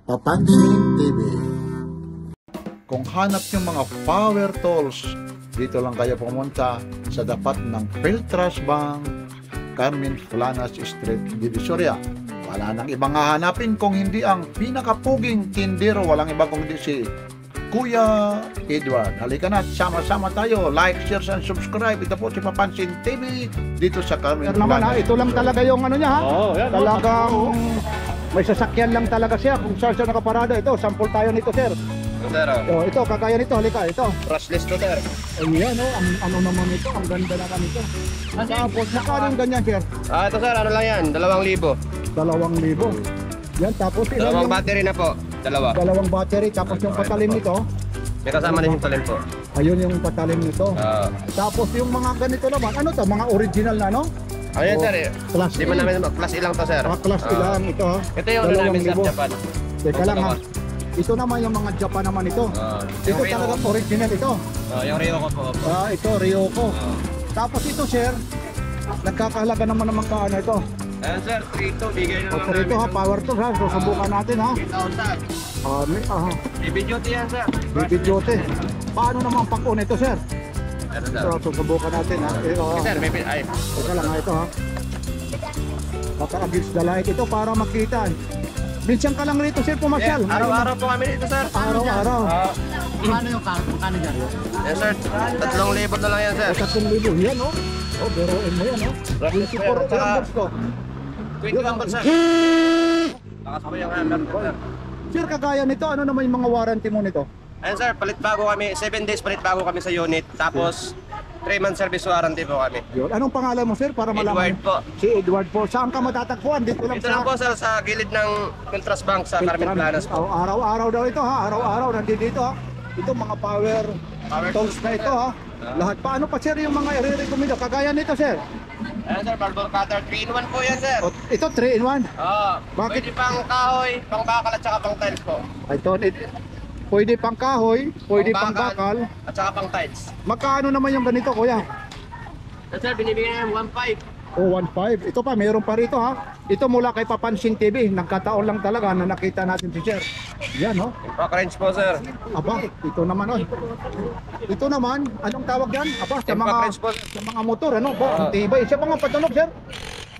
Papansin TV. Kung hanap yung mga power tools, dito lang kayo pumunta sa dapat ng Peltras Bank, Carmen Flanas Street, Divisoria. Wala nang ibang hahanapin kung hindi ang pinakapuging tindero, walang iba kung hindi si Kuya Edward. Halika na, sama-sama tayo. Like, share, and subscribe. Ito po si Papansin TV dito sa Carmen Flanas. Ito lang talaga yung ano niya ha. Yan, Talagang may sasakyan lang talaga siya kung saan siya nakaparada. Ito, sample tayo nito, sir. Ito, kagaya nito, halika, ito. Brushless to, sir. Ayan, ano naman ito, ang ganda naman ito. Tapos, nakano yung ganyan, sir? Ito, sir, ano lang yan? 2,000. 2,000. Yan, tapos Dalawang battery na po. dalawang battery, tapos yung patalim nito. May kasama na yung talent po. Ayun yung patalim nito. Tapos yung mga ganito naman, ano to, mga original na, no? Ano yan, sir? Class Di A. man namin, class ilang to, sir. Class ilan ito, ha? Ito yung ano namin, sir, 2,000. Japan. Teka lang, ha? Ito naman yung mga Japan naman ito. Ito talagang original ito. Yung Ryoko po. Ito, Ryoko. Tapos ito, sir, nagkakahalaga naman ng magkaano ito. Ayan, sir, 3-2, bigay na lang So, ito ha, power tools ha. Susubukan natin ha. 8,000. Baby duty yan, sir. Baby duty. Paano naman pag-on ito, sir? Ito, sir. So, susubukan natin ha. Sir, baby, ay. Teka lang ha, ito ha. Paka-against the light ito para makita. Minsan ka lang rito, sir, pumasyal. Araw-araw po kami dito, sir. Araw-araw. Paano yung kano dyan? Yes, sir. 3,000 na lang yan, sir. 3,000 yan, oh. Oh, biruin mo yan, oh. 24 grams ko. 21 sir. Lakas po yung hammer po, sir. Sir, kagaya nito, ano naman yung mga warranty mo nito? Ayan, sir, palit bago kami. 7 days palit bago kami sa unit. Tapos, 3-month service warranty po kami. Yun. Anong pangalan mo, sir, para malaman? Edward po. Si Edward po. Saan ka matatagpuan? Dito lang Dito lang po, sir, sa gilid ng Peltras Bank sa Carmen Planas po. Araw-araw daw ito ha. Araw-araw nandito dito ha. Ito mga power tools na ito ha. Lahat paano pa, sir, yung mga i-recommend? Kagaya nito, sir. Ayan, sir, barber cutter. 3-in-1 po yan, sir. Ito 3-in-1. Oo. Bakit? Pwede pang kahoy, pang bakal at saka pang tiles po. Pwede pang kahoy, pwede pang bakal. At saka pang tiles. Magkano naman yung ganito, kuya? Ayan, sir, binibigyan namin 1,500. O 1.5. Ito pa, meron pa rito ha. Ito mula kay Papansin TV. Nagkataon lang talaga na nakita natin si sir. Yan no. Impact wrench po, sir. Aba, ito naman oh. Ito naman, anong tawag yan? Aba, Impact wrench po. sa mga motor ano ba? Ang tibay. Siya pa nga patunog, sir.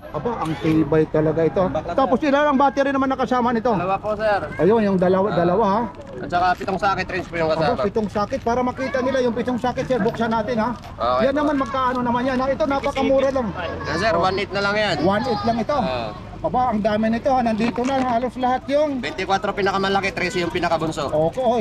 Aba, ang tibay talaga ito. Tapos ilan ang battery naman nakasama nito? Dalawa po, sir. Ayun, yung dalawa ha. At saka 7 socket wrench po yung Aba, kasama. 7 socket para makita nila yung 7 socket, sir. Buksan natin ha. Okay. Yan naman magkaano naman yan. Ito napakamura lang. Ayan, sir, 1,800 na lang yan. 1.8 lang ito. Aba, ang dami nito ha. Nandito na halos lahat yung 24 pinakamalaki, 13 yung pinakabunso.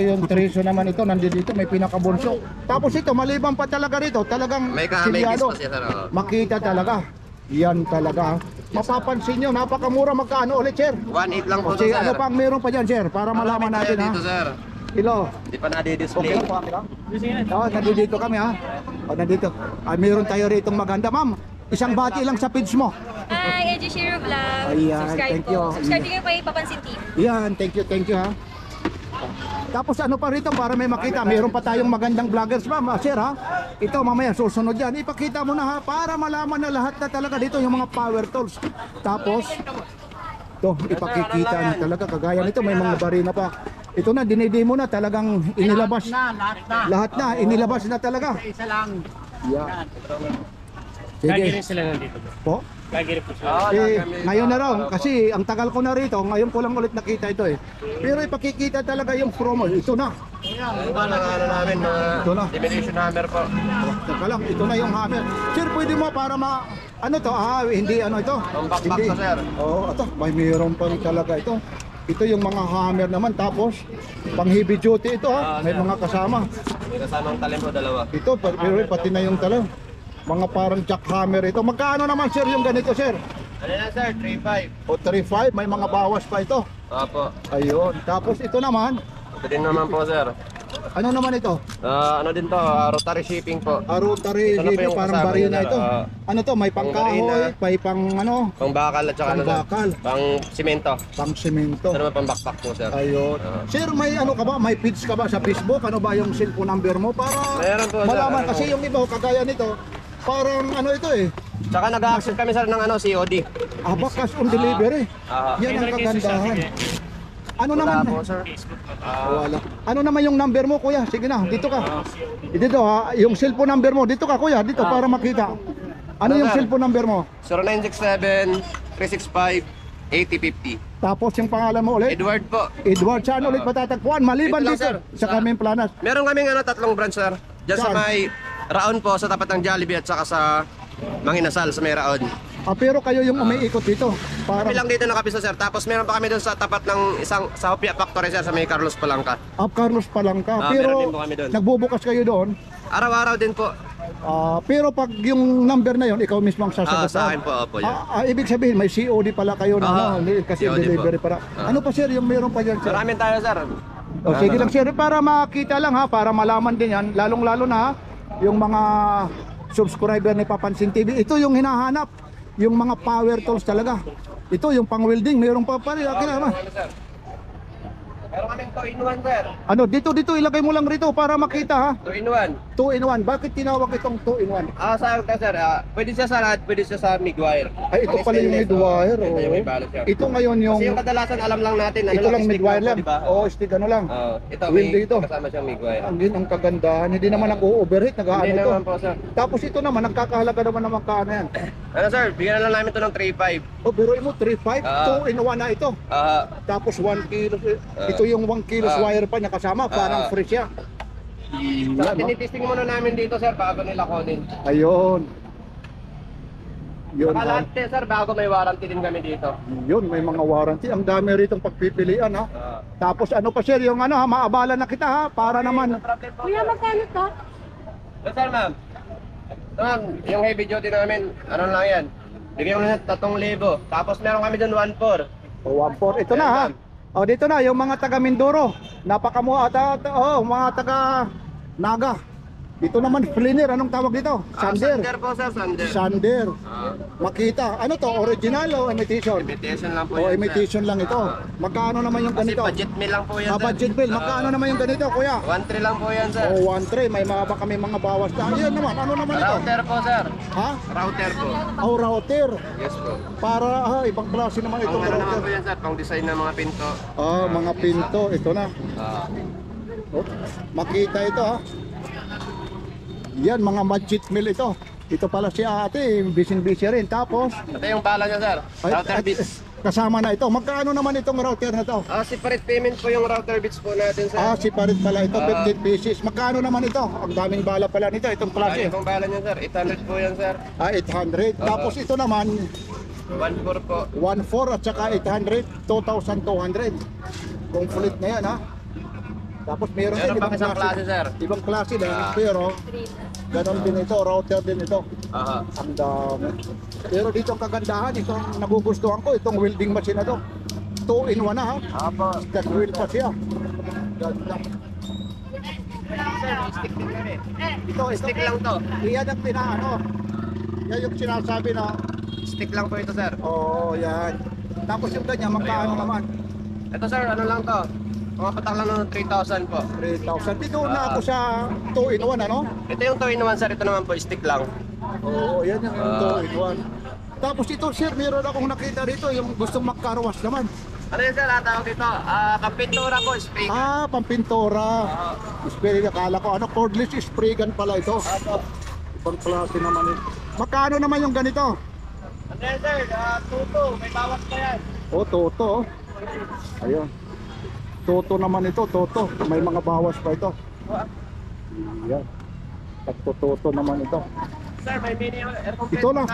yung treso naman ito, nandito may pinakabunso. Tapos ito, maliban pa talaga rito, talagang May silyado. kiss pa siya, sir. Makita talaga. Yan talaga. Mapapansin nyo, napakamura. Magkano ulit, sir? 1,800 lang po to, Kasi sir. ano pang meron pa dyan, sir? Para malaman natin ha. Dito, sir. Ilo. Hindi pa nadi-display. Okay lang po, okay lang. Nandito kami ha. Nandito. Meron tayo rito maganda, ma'am. Isang bati lang sa page mo. Hi, Edgy Shiro Vlog. Ayan, Subscribe thank po. you. Subscribe din kayo kay Papansin TV. Yan, thank you ha. Tapos ano pa rito para may makita, meron pa tayong magandang vloggers ma'am, sir ha. Ito mamaya susunod yan, ipakita mo na ha para malaman na lahat na talaga dito yung mga power tools. Tapos ito, ipakikita na talaga kagaya nito, may mga barina pa. Ito na, dinidemo na talagang inilabas. Lahat na, inilabas na talaga. Isa lang. Yeah. Gagawin Sige. sila nandito. Po? Gagawin po sila. Ngayon na raw, kasi ang tagal ko na rito, ngayon ko lang ulit nakita ito eh. Pero ipakikita talaga yung promo, ito na. Ito na ano namin, Ito na. diminution hammer po. Teka lang, ito na yung hammer. Sir, pwede mo para ano to? Hindi ano ito? Ang backpack Hindi. to, sir. Oo, ito. May mayroon pa rin talaga ito. Ito yung mga hammer naman. Tapos, pang heavy duty ito ha. May mga kasama. May kasamang talent po, dalawa. Ito, pero pati na yung talaw. Mga parang jackhammer ito. Magkano naman sir yung ganito sir? Ano na, sir? 3,500. O 3.5, may mga bawas pa ito. Opo. Ayun. Tapos ito naman, Ito din naman po, sir. ano naman ito? Ano din to, rotary shipping po. Rotary, Ito na po yung parang kasama barina nila, ito. Ano to? May pang pangkahoy, barina. may pang ano, Pang bakal at saka Pang ano, sir? bakal. Pang simento. pang semento. Ito naman pang backpack po, sir. Ayun. Sir, may ano ka ba? May page ka ba sa Facebook? Ano ba yung cellphone number mo? Para Meron po, sir. malaman. Meron Kasi po. yung iba, kagaya nito, parang ano ito eh. Tsaka nag-accept kami, sir, ng COD. Cash on delivery. Ah, Yan ang kagandahan. Ano Wala naman? po, sir. Wala. Ano naman yung number mo, kuya? Sige na, dito ka. Dito ha, yung cellphone number mo. Dito ka, kuya, dito para makita. Ano yung sir? cellphone number mo? 0967-365-8050. Tapos yung pangalan mo ulit? Edward po. Edward, saan ulit matatagpuan? Maliban Dito lang, dito, sir. sa Carmen Planas. Meron kaming tatlong branch, sir. Diyan sa Saan? may Raon po, sa tapat ng Jollibee at saka sa Manginasal sa may Raon. Pero kayo yung umiikot dito. Para Kami lang dito nakapisa, sir. Tapos meron pa kami doon sa tapat ng isang sa Hopia Factory, sir, sa may Carlos Palangka. Carlos pa lang ka. Meron Pero din po kami doon. nagbubukas kayo doon. Araw-araw din po. Pero pag yung number na yon, ikaw mismo ang sasagot. Sa akin po, opo, yan. Ibig sabihin may COD pala kayo na kasi COD delivery po. para. Ano pa sir yung meron pa yan sir? Maraming tayo, sir. Sige lang sir, para makita lang ha, para malaman din yan, lalong-lalo na yung mga subscriber ni Papansin TV. Ito yung hinahanap, yung mga power tools talaga. Ito yung pang welding, mayroong pa pare. Meron kaming 2-in-1, sir. Ano, dito ilagay mo lang rito para makita ha. 2-in-1. 2-in-1. Bakit tinawag itong 2-in-1? Sa akin, sir, pwede siya sa lahat, pwede siya sa midwire. Ay, ito pala yung midwire. Ito yung may Oh. balot siya. Ito ngayon yung Kasi yung kadalasan alam lang natin, ito lang stick midwire po, lang. diba? Stick ano lang. Ito, Wheel may dito. kasama siyang midwire. Ang kagandahan, hindi naman nag-overheat, Hindi nag-aano ito. naman po, sir. Tapos ito naman, nagkakahalaga naman ng magkano yan. Ano, sir, bigyan na lang namin ito ng 3.5. Biruin mo, 3.5, 2-in-1 na ito. Tapos 1 kilo, ito yung 1 kilos wire pa niya kasama, parang free siya. Saka tinitesting muna namin dito, sir, bago nila kunin. Ayun. Yun, Saka lahat, sir, bago may warranty din kami dito. yun, may mga warranty. Ang dami ritong pagpipilian ha. Tapos ano pa sir, yung ano ha, maabala na kita ha, para naman. Kuya, magkano to? Sir, ma'am. Ma'am, yung heavy duty namin, ano lang yan? Bigyan ko na 3,000. Tapos meron kami dun 1.4. 1.4, ito na ha. Dito na, yung mga taga Mindoro, mga taga Naga. Dito naman, Fliner, anong tawag dito? Sander. Sander po, sir, Sander. Sander. Makita. Ano to? Original o imitation? Imitation lang po O yan, imitation lang ito. Magkano naman yung Kasi ganito? budget meal lang po yan, sir. Budget bill. Magkano naman yung ganito, kuya? 1.3 lang po yan, sir. 1.3. May mga kami mga bawas na. Yan naman. Ano naman ito? Router po, sir. Ha? Router po. Router. Yes po. Para ibang klase naman itong Pang ano naman router. po yan, sir, pang design ng mga pinto. Mga pinto. Ito na. Makita ito ha. Yan, mga budget meal ito. Ito pala si ate, busy rin. Tapos, Ito yung bala niya, sir. Router bits. kasama na ito. Magkano naman itong router na to? Separate payment po yung router bits po natin, sir. Separate pala ito, 15 pieces. Magkano naman ito? Ang daming bala pala nito, itong klase. Yung bala niya, sir. 800 po yan, sir. 800. Tapos ito naman, 1.4 po. 1.4 at saka 800, 2,200. Complete na yan ha. Tapos meron din Meron pa isang klase, sir. Ibang klase din, pero ganon din ito, router din ito. Ang dami. Pero dito ang kagandahan, ito ang nagugustuhan ko, itong welding machine na to. 2-in-1 na ha. That wheel pa siya. Ganda. Sir, stick din kami. Ito, Stick lang to. Iyan ang pinaano. Yan yung sinasabi na, Stick lang po ito, sir. yan. Tapos yung ganyan, magkaano naman? Ito, sir, ano lang to? Mga patak lang ng 3,000 po. 3,000. Dito na ako sa 2-in-1 ano? Ito yung 2-in-1, sir. Ito naman po, stick lang. Yan yung 2-in-1. Tapos ito sir, meron akong nakita rito yung gustong magkarwas naman. Ano yun, sir? Tawag dito? Kampintura po, spray. Pampintora. Spray, akala ko cordless spray gun pala ito. Ibang klase naman ito. Magkano naman yung ganito? Ano yan, sir? Tuto. May bawas pa yan. Toto. Ayun. Toto naman ito, Toto. May mga bawas pa ito. Yan. Toto naman ito. Sir, may mini air compressor. Ito lang.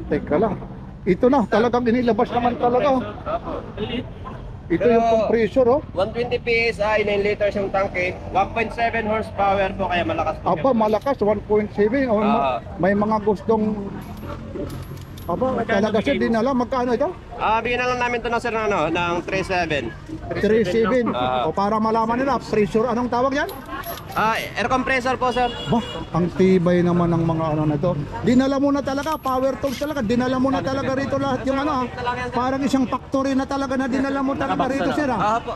Teka lang. Ito na, talagang inilabas naman talaga. Ito yung compressor 120 PSI, 9 liters yung tanke. 1.7 horsepower po, kaya malakas po. Malakas, 1.7. May mga gustong... talaga siya din alam. Magkano ito? Bigyan na lang namin ito ng, sir, ng 3.7. 3.7. Para malaman nila, pressure, anong tawag yan? Air compressor po, sir. Ang tibay naman ng mga ano na ito. Dinala mo na talaga, power tools talaga. Dinala mo na talaga rito lahat yung parang isang factory na talaga na dinala mo talaga rito, sir. Po.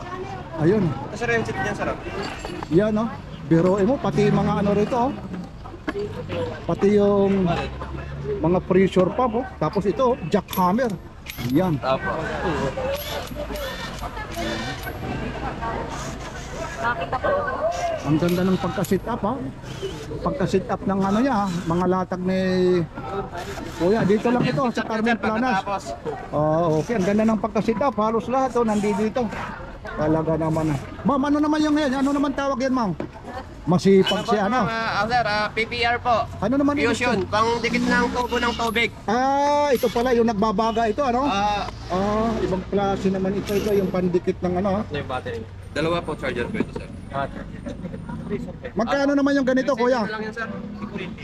Ayun. Ito, sir, yung seat dyan, sir. Yan biroin mo, pati yung mga ano rito pati yung mga pressure pump Tapos ito, jackhammer. Yan. Opo. Nakita ko. Ang ganda ng pagka-sit up ha. Pagka-sit up ng ano niya, mga latag ni Kuya. Dito lang ito sa Carmen Planas. Oh, okay. Ang ganda ng pagka-sit up. Halos lahat oh, nandito dito. Talaga naman. Ma'am, ano naman yung yan? Ano naman tawag yan, ma'am? Masipag si ano? Sir, PPR po. Ano naman ito? Fusion, pang dikit ng tubo ng tubig. Ah, ito pala yung nagbabaga ito, ano? Ah, Ibang klase naman ito. Ito yung pandikit ng ano. yung battery. Dalawa po charger po ito, sir. Magkano naman yung ganito, kuya? Ano lang yan, sir?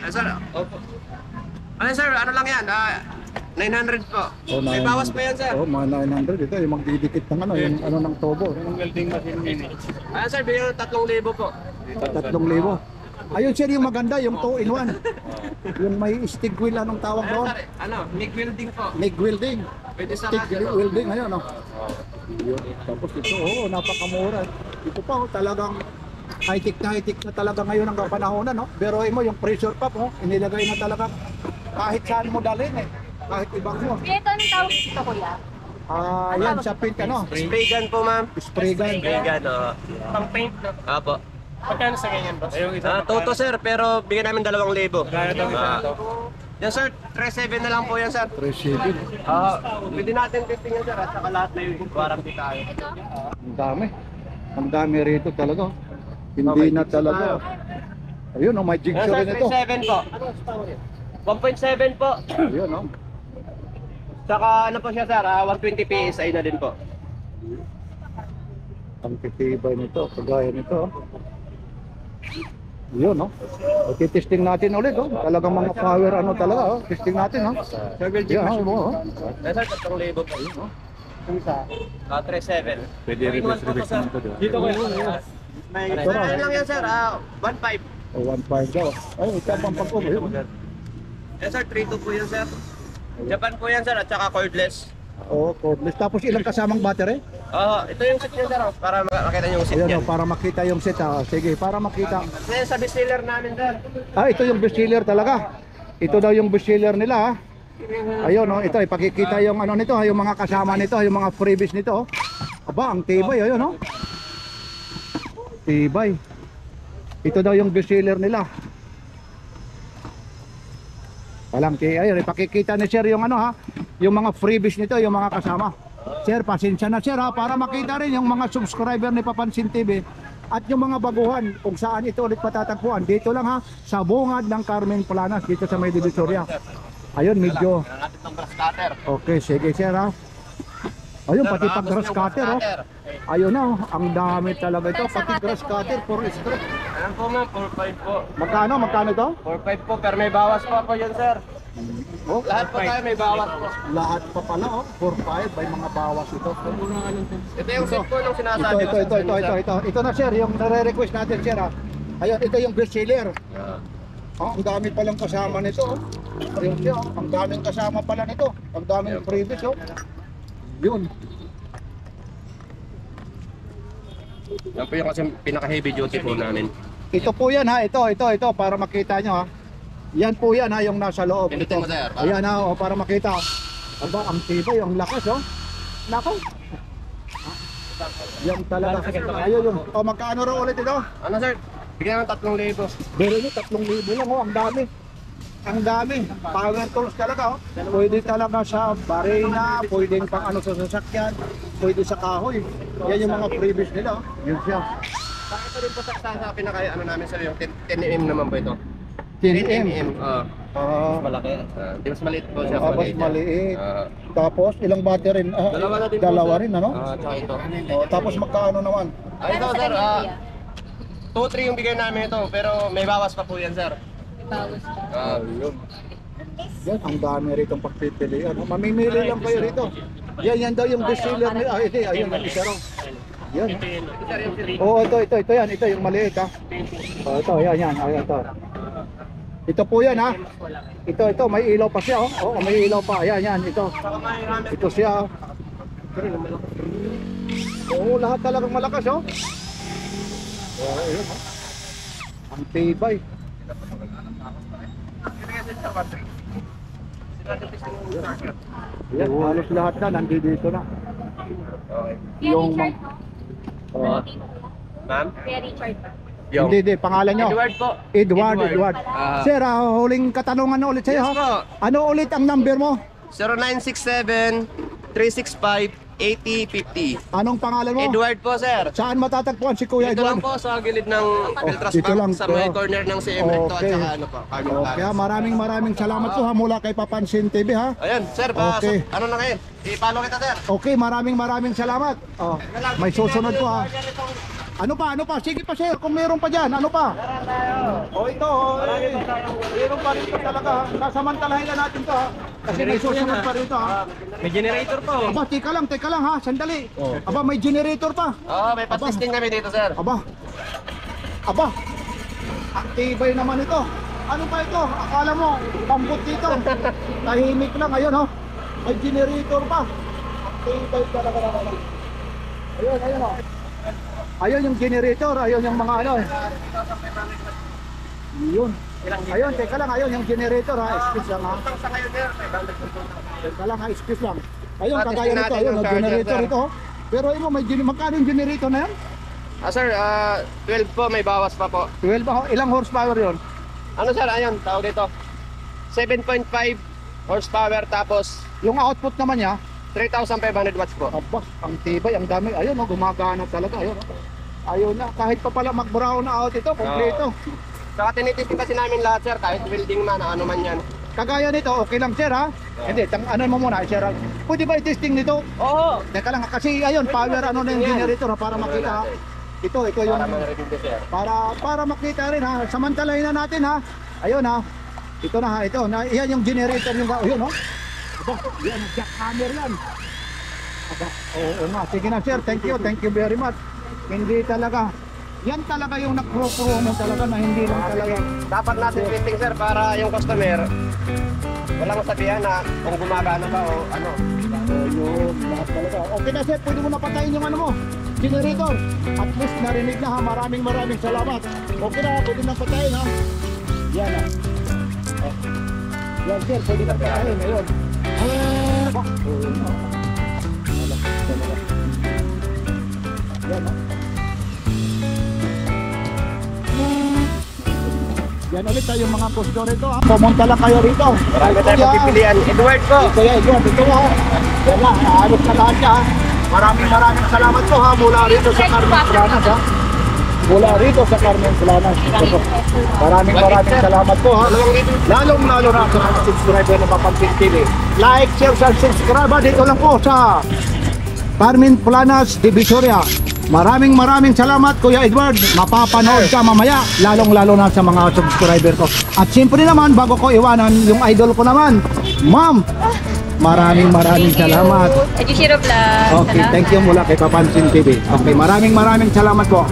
Sir, opo. Ano, sir? Ano lang yan? 900 po. Oh, May bawas pa yan, sir. Oh, mga 900. Ito yung magdidikit ng ano, yung ano ng tubo. Yung welding machine yun. Ayan, sir, bigyan ng 3,000 po. 3,000. Ayun sir, yung maganda, yung 2-in-1. Yung may stick wheel, anong tawag Ayan, doon? sir, MIG welding po. MIG welding. Pwede sa Stick radyo. welding, ayun, no? Yun. Tapos ito, napakamura. Ito pa, talagang high-tech na talaga ngayon ang kapanahonan, no? Pero mo, yung pressure pump, inilagay na talaga kahit saan mo dalhin, eh. Kahit ibang mo. Kuya, ito anong tawag dito, kuya? Yan, sa pink, ano? Spray gun po, ma'am. Spray gun. Spray gun, Pang paint na. Apo. Pagkano sa ganyan, boss? Toto, sir, pero bigyan namin 2,000. Yan, sir, 3,700 na lang po yan, sir. 3,700. Pwede natin testing yan, sir, at saka lahat may warranty tayo. Ang dami. Ang dami rito talaga. Hindi na talaga. Ayun, may Yan, jigsaw sir, rin ito. 3,700 po. 1.7 po. Ayun, no? Saka ano po siya, sir, 120 PSI na din po. Ang titibay nito, kagaya nito. Yun, no? Testing natin ulit, oh. Talagang mga power, ano talaga, oh. Testing natin, oh. Sir, welding Yeah, machine. oh. Yan, sir, 3,000 po. Yung isa. 3,700. Pwede reverse naman to, di ba? Dito ko yun. Ito Sir, na. ano lang yan, sir, 1.5. O, 1.5 daw. Ay, ito ang pagpapag. Ayun. Yan, sir, 3.2 po yan, sir. Japan po yan, sir, at saka cordless. Oo, cordless. Tapos ilang kasamang battery? Ito yung set niya, sir, para makita niyo yung set Ayun, niya. oh, para makita yung set, ah. Sige, para makita. Yan sa bestseller namin, sir. Ito yung bestseller talaga. Ito daw yung bestseller nila, ha. Ayun, no, ito ipakikita yung ano nito, yung mga kasama nito, yung mga freebies nito. Aba, ang tibay, ayun, no. Tibay. Ito daw yung bestseller nila. Walang ayun, ipakikita ni Sir yung ano, ha, yung mga freebies nito, yung mga kasama. Sir, pasensya na Sir, ha, para makita rin yung mga subscriber ni Papansin TV at yung mga baguhan kung saan ito ulit patatagpuan. Dito lang, ha, sa bungad ng Carmen Planas, dito sa May Divisoria. Ayun, medyo. Natin itong grass cutter. Okay, sige Sir, ha. Ayun, pati pag grass cutter, oh. Ayun na, oh. Ang dami talaga ito. Pati grass cutter for strip. Ayan po, ma'am, 4.5 po. Magkano ito? 4.5 po, pero may bawas pa po yan, sir. Oh, Lahat po tayo may bawas po. lahat pa pala, oh. 4-5, may mga bawas ito. Ito yung set po nung Ito, sinasabi ito, ko ito, sa ito, inyo, ito, sir. ito. Ito na Sir, yung nare-request natin Sir, ha. Ayun, ito yung best seller. Oh, ang dami palang kasama nito, oh. Ayun siya, oh. Ang daming kasama pala nito. Ang daming freebies, oh. Yun. Yan po yung kasi pinaka-heavy duty po namin. Ito po yan, ha. Ito, para makita nyo, ha. Yan po yan, ha, yung nasa loob. Pinutin mo, sir, para- Ayan, ha, oh, para makita. Aba, ang tibay, ang lakas, oh. Nako. Yan talaga. Ayun, yun. Oh, magkano raw ulit ito? Ano, sir? Bigyan ng 3,000. Pero nyo, 3,000 lang, oh. Ang dami. Ang dami. Power tools talaga, oh. Pwede talaga sa barena, pwedeng pang ano sa sasakyan, pwede sa kahoy. Yan yung mga previous nila, oh. Yun siya. Ito rin po sa pinaka-ano namin, sir, yung 10mm naman po ito. 10mm. Malaki. Di mas maliit po siya. Mas maliit. Ah. Tapos, ilang battery rin? Dalawa na din po, Dalawa sir. rin, ano? Tsaka ito. Oh, tapos magkano naman? Ito, sir, 2-3 yung bigay namin ito, pero may bawas pa po yan, sir. Bawas pa. Yan, ang dami rito pagpipilian. Mamimili lang kayo rito. Yan daw yung best seller ni ito, ayun, ang isa raw. Yan. Oo, ito yan. Ito yung maliit, ha. Oh, ito, yan. Ayun, ito. Ito po yan, ha. Ito, may ilaw pa siya, oh. Oo, may ilaw pa. Yan, ito. Ito siya, oh. Oo, lahat talagang malakas, oh. Oo, ayun, oh. Ang tibay. Yan, halos lahat na, nandito na. Okay. Kuya Yung- Richard po. Oh. Ma'am? Kuya Richard po. Hindi, pangalan nyo. Edward po. Edward. Ah. Sir, huling katanungan na ulit sa'yo. Yes ha? po. Ano ulit ang number mo? 0967-365-8050. Anong pangalan mo? Edward po, sir. Saan matatagpuan si Kuya Dito lang Edward? po sa gilid ng Peltras dito lang Bank, sa po. may corner ng CM Recto at Okay. saka ano po, Carmen Kaya Planas. maraming salamat po ha mula kay Papansin TV ha. Ayun, sir, Okay. ano na ngayon? I-follow kita, sir. Okay, maraming salamat. Oh, may susunod po ha. Ano pa? Sige pa sir, kung meron pa dyan, ano pa? Oh, ito, meron pa rin talaga ha. Sasamantalahin na natin to ha. Kasi may susunod pa rin to ha. May generator po. Aba, teka lang ha, sandali. Aba, may generator pa. Oo, may patesting kami dito, sir. Aba, aktibay naman ito. Ano pa ito? Akala mo, pambot dito. Tahimik lang, ayun ho. May generator pa. Aktibay talaga naman. Ayun ho. Ayun yung generator, ayun yung mga ano eh. Yun. Ayun, teka lang, ayun yung generator ha. Excuse lang ha. Teka lang ha, excuse lang. Ayun, Testing kagaya nito, natin ayun, yung yung charger, generator sir. ito. Pero ayun mo, magkano yung generator na yan? Sir, 12 po, may bawas pa po. 12 ba? Ilang horsepower yon? Ano, sir, ayun, tawag dito. 7.5 horsepower, tapos Yung output naman niya, 3,500 watts po. aba, ang tibay, ang dami. Ayun, oh, gumagana talaga. Ayun, oh. Ayun na, kahit pa pala mag-brown na out ito, kompleto. Saka tinitesting kasi namin lahat, sir, kahit welding man, ano man yan. Kagaya nito, okay lang sir ha? Hindi, ano mo muna, sir. Pwede ba i-testing nito? Oo! Teka lang, kasi ayun, power ano na yung generator ha, para makita. Ito yung, Para ma-review ko, sir. para makita rin ha. Samantalahin na natin ha. Ayun ha. Ito na ha, ito. Yan yung generator yung, ayun ha. Aba, yan, jackhammer yan. Aba, oo nga. Sige na sir, thank you very much. Hindi talaga, yan talaga yung nakro-pro mo talaga na hindi lang talaga. Dapat natin fitting, sir, para yung customer walang masabihan na kung gumagana ba o ano. Ayun, lahat talaga. Okay na sir, pwede mo na patayin yung ano mo, generator. At least narinig na ha, maraming salamat. Okay na, pwede na patayin ha. Yan ha. Oh. Yan sir, pwede na patayin. Ayun. Aba, oo nga. Wala, wala. Yan ha. Yan ulit tayo mga customer ito ha. Pumunta lang kayo rito. Marami tayong Yan. pagpipilian. Edward po! Kaya Edward, ito ha. Yan na, ayos na lahat siya ha. Maraming salamat po ha mula rito sa Carmen Planas ha. Mula rito sa Carmen Planas. Maraming salamat po ha. Lalong-lalo na sa mga subscriber na Papansin TV. Like, share, subscribe ha. Dito lang po sa Carmen Planas, Divisoria. Maraming salamat Kuya Edward. Mapapanood ka mamaya, lalong-lalo na sa mga subscriber ko. At siyempre naman, bago ko iwanan yung idol ko naman, Ma'am, maraming salamat. Ajishiro Vlog. Okay, thank you mula kay Papansin TV. Okay, maraming salamat po.